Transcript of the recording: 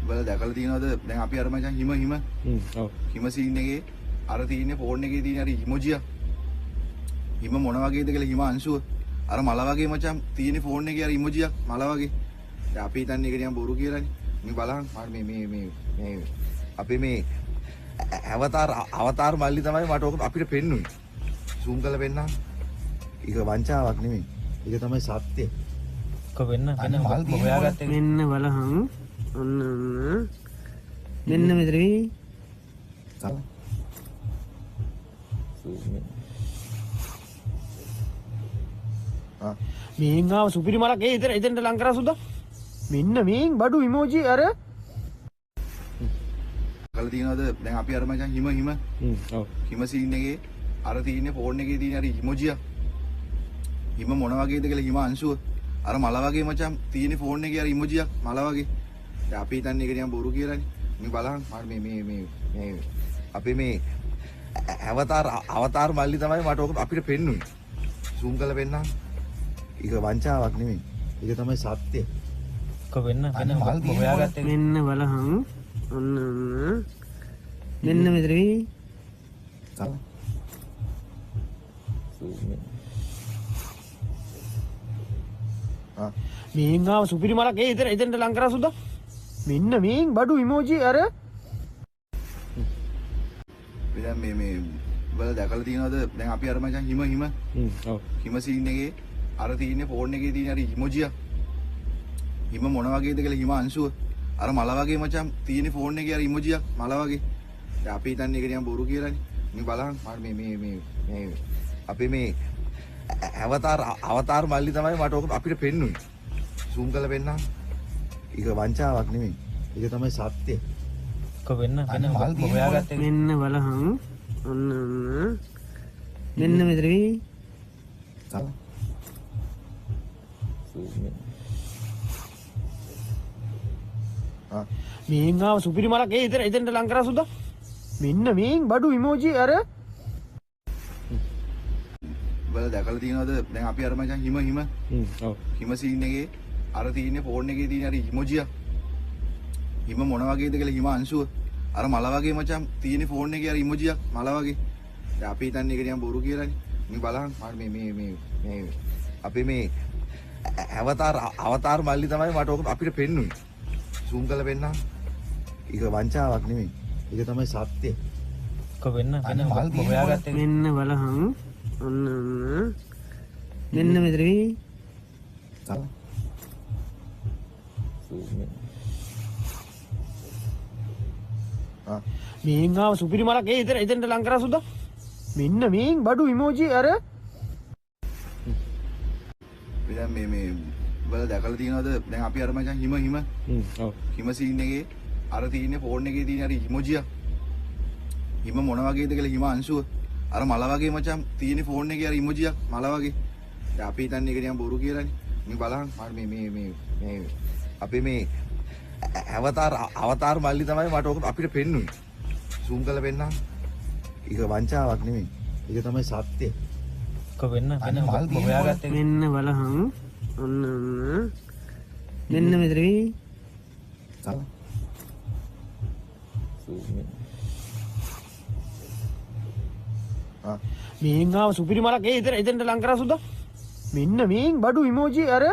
බලලා දැකලා තියෙනවද දැන් අපි අර මචං හිම ඔව් හිම සීන් එකේ අර තියෙන්නේ ෆෝන් එකේ තියෙන අර ඉමෝජිය හිම මොන වගේද කියලා හිම අංශුව අර මල වගේ මචං තියෙන්නේ ෆෝන් එකේ අර ඉමෝජියක් මල වගේ දැන් අපි හිතන්නේ ඒක නිකන් බොරු කියලානේ මේ බලහන් මේ අපි මේ අවතාර මල්ලි තමයි මට ඔක අපිට පෙන්නුනේ zoom කරලා පෙන්නන්න ඒක වංචාවක් නෙමෙයි ඒක තමයි සත්‍ය කො වෙන්න හොයාගත්තේ මෙන්න බලහන් ඔන්න මෙන්න මෙතන මේන් ආව සුපිරි මලක් ඒ එතනට ලං කරා සුද්දා මෙන්න මේන් බඩු ඉමෝජි අර කල තියනවද දැන් අපි අර මචං හිම ඔව් හිම සීන් එකේ අර තියෙන්නේ ෆෝන් එකේ තියෙන අර ඉමෝජිය හිම මොන වගේද කියලා හිම අංශුව අර මල වගේ මචං තියෙන්නේ ෆෝන් එකේ අර ඉමෝජියක් මල වගේ දැන් අපි හිතන්නේ ඒක නිකන් බොරු කියලානේ මේ බලහන් මේ අපි මේ අවතාර මල්ලි තමයි මට ඔක අපිට පෙන්නුනේ zoom කරලා පෙන්නන්න ඒක වංචාවක් නෙමෙයි ඒක තමයි සත්‍ය කො වෙන්න හොයාගත්තේ මෙන්න බලහන් ඔන්න මෙන්න මෙතන මේන් ආව සුපිරි මලක් ඒ එතනට ලං කරා සුද්දා මෙන්න මේන් බඩු ඉමෝජි අර දැන් මේ බලලා දැකලා තියෙනවද දැන් අපි අර මචං හිම ඔව් හිම සීන් එකේ අර තියෙන්නේ ෆෝන් එකේ තියෙන අර ඉමෝජිය හිම මොන වගේද කියලා හිම අංශුව අර මල වගේ මචං තියෙන්නේ ෆෝන් එකේ අර ඉමෝජියක් මල වගේ දැන් අපි හිතන්නේ ඒක නිකන් බොරු කියලානේ මේ බලහන් මේ අපි මේ අවතාර මල්ලි තමයි මට ඔක අපිට පෙන්නුනේ zoom කරලා පෙන්නන්න ඒක වංචාවක් නෙමෙයි ඒක තමයි සත්‍ය කො වෙන්න හොයාගත්තේ මෙන්න බලහන් ඔන්න මෙන්න මෙතන මේන් ආව සුපිරි මලක් ඒ එතනට ලං කරා සුද්දා මෙන්න මේන් බඩු ඉමෝජි අර බලලා දැකලා තියෙනවද දැන් අපි අර මචං හිම ඔව් හිම සීන් එකේ අර තියෙන්නේ ෆෝන් එකේ තියෙන අර ඉමෝජිය හිම මොන වගේද කියලා හිම අංශුව අර මල වගේ මචං තියෙන්නේ ෆෝන් එකේ අර ඉමෝජියක් මල වගේ දැන් අපි හිතන්නේ ඒක නිකන් බොරු කියලානේ මේ බලහන් මේ අපි මේ අවතාර මල්ලි තමයි මට ඔක අපිට පෙන්නුනේ zoom කරලා පෙන්නන්න ඒක වංචාවක් නෙමෙයි ඒක තමයි සත්‍ය කො වෙන්න හොයාගත්තේ මෙන්න බලහන් ඔන්න මෙන්න මෙතන මේන් ආව සුපිරි මලක් ඒ එතනට ලං කරා සුද්දා මෙන්න මේන් බඩු ඉමෝජි අර දැන් මේ බලලා දැකලා තියෙනවද දැන් අපි අර මචං හිම ඔව් හිම සීන් එකේ අර තියෙන්නේ ෆෝන් එකේ තියෙන අර ඉමෝජිය හිම මොන වගේද කියලා හිම අංශුව අර මල වගේ මචං තියෙන්නේ ෆෝන් එකේ අර ඉමෝජියක් මල වගේ දැන් අපි හිතන්නේ ඒක නිකන් බොරු කියලානේ මේ බලහන් මේ අපි මේ අවතාර මල්ලි තමයි මට ඔක අපිට පෙන්නුනේ zoom කරලා පෙන්නන්න ඒක වංචාවක් නෙමෙයි ඒක තමයි සත්‍ය කො වෙන්න හොයාගත්තේ මෙන්න බලහන් ඔන්න මෙන්න මෙතන මේන් ආව සුපිරි මලක් ඒ එතනට ලං කරා සුද්දා මෙන්න මේන් බඩු ඉමෝජි අර